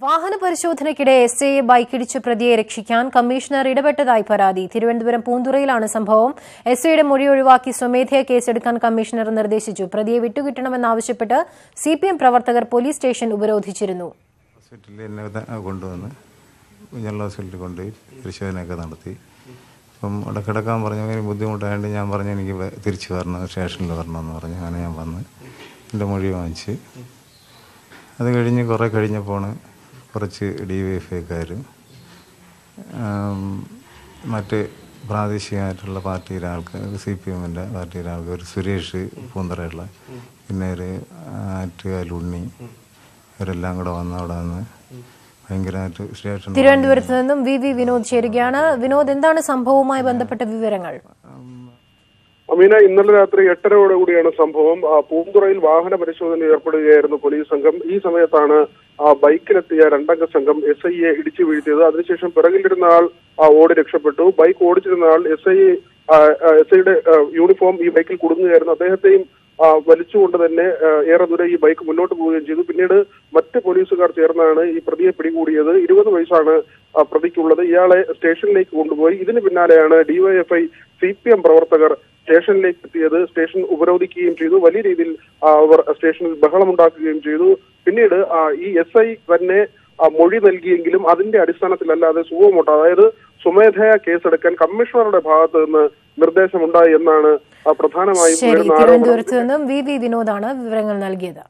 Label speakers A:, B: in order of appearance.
A: വാഹന പരിശോധനയ്ക്കിടെ എസ്ഐയെ ബൈക്കിടിച്ച് പ്രതിയെ രക്ഷിക്കാൻ കമ്മീഷണർ ഇടപെട്ടതായി പരാതി. തിരുവനന്തപുരം പൂന്തുറയിലാണ് സംഭവം. എസ്ഐയുടെ മൊഴി ഒഴിവാക്കി സ്വമേധയാ കേസെടുക്കാൻ കമ്മീഷണർ നിർദ്ദേശിച്ചു. പ്രതിയെ വിട്ടുകിട്ടണമെന്നാവശ്യപ്പെട്ട് സിപിഎം പ്രവർത്തകർ പോലീസ് സ്റ്റേഷൻ ഉപരോധിച്ചിരുന്നു.
B: ഹോസ്പിറ്റലിൽ കൊണ്ടുപോയി പരിശോധനയൊക്കെ നടത്തി. അപ്പം അവിടെ കിടക്കാൻ പറഞ്ഞ ബുദ്ധിമുട്ടായതുകൊണ്ട് ഞാൻ പറഞ്ഞു എനിക്ക് തിരിച്ചു വരണം, സ്റ്റേഷനിൽ വരണമെന്ന് പറഞ്ഞു. അങ്ങനെ ഞാൻ വന്ന് എൻ്റെ മൊഴി വാങ്ങിച്ച് അത് കഴിഞ്ഞ് കുറേ കഴിഞ്ഞപ്പോൾ കുറച്ച് DYFIക്കാരും മറ്റ് പ്രാദേശികമായിട്ടുള്ള പാർട്ടിയിലെ ആൾക്കാർ, CPMൻ്റെ പാർട്ടിയിലെ ആൾക്കാർ, ഒരു സുരേഷ് പൂന്തറയുള്ള, പിന്നെ ഒരു ആറ്റുകാലുണ്ണി, ഇവരെല്ലാം കൂടെ വന്ന് അവിടെ നിന്ന് ഭയങ്കരമായിട്ട് സ്റ്റേഷൻ.
A: തിരുവനന്തപുരത്ത് നിന്നും VV വിനോദ് ചേരുകയാണ്. വിനോദ്, എന്താണ് സംഭവവുമായി ബന്ധപ്പെട്ട വിവരങ്ങൾ?
C: അമീന, ഇന്നലെ രാത്രി 8:30 സംഭവം. പൂന്തുറയിൽ വാഹന പരിശോധന ഏർപ്പെടുകയായിരുന്നു പോലീസ് സംഘം. ഈ സമയത്താണ് ബൈക്കിലെത്തിയ രണ്ടംഗ സംഘം SIയെ ഇടിച്ചു വീഴ്ത്തിയത്. അതിനുശേഷം പിറകിലിരുന്ന ആൾ ഓടി രക്ഷപ്പെട്ടു. ബൈക്ക് ഓടിച്ചിരുന്ന ആൾ SIയുടെ യൂണിഫോം ഈ ബൈക്കിൽ കുടുങ്ങുകയായിരുന്നു. അദ്ദേഹത്തെയും വലിച്ചുകൊണ്ട് തന്നെ ഏറെ ദൂരം ഈ ബൈക്ക് മുന്നോട്ട് പോവുകയും ചെയ്തു. പിന്നീട് മറ്റ് പോലീസുകാർ ചേർന്നാണ് ഈ പ്രതിയെ പിടികൂടിയത്. 20 വയസ്സാണ് പ്രതിക്കുള്ളത്. ഇയാളെ സ്റ്റേഷനിലേക്ക് കൊണ്ടുപോയി. ഇതിന് പിന്നാലെയാണ് DYFI CPM പ്രവർത്തകർ സ്റ്റേഷനിലേക്ക് എത്തിയത്. സ്റ്റേഷൻ ഉപരോധിക്കുകയും ചെയ്തു. വലിയ രീതിയിൽ അവർ സ്റ്റേഷനിൽ ബഹളമുണ്ടാക്കുകയും ചെയ്തു. പിന്നീട് ഈ SI തന്നെ മൊഴി നൽകിയെങ്കിലും അതിന്റെ അടിസ്ഥാനത്തിലല്ലാതെ സുഖമോട്ടോ, അതായത് സ്വമേധയാ കേസെടുക്കാൻ കമ്മീഷണറുടെ ഭാഗത്ത് നിന്ന് നിർദ്ദേശമുണ്ടായി എന്നാണ് പ്രധാനമായും.
A: തിരുവനന്തപുരത്ത് നിന്നും VV വിനോദാണ് വിവരങ്ങൾ നൽകിയത്.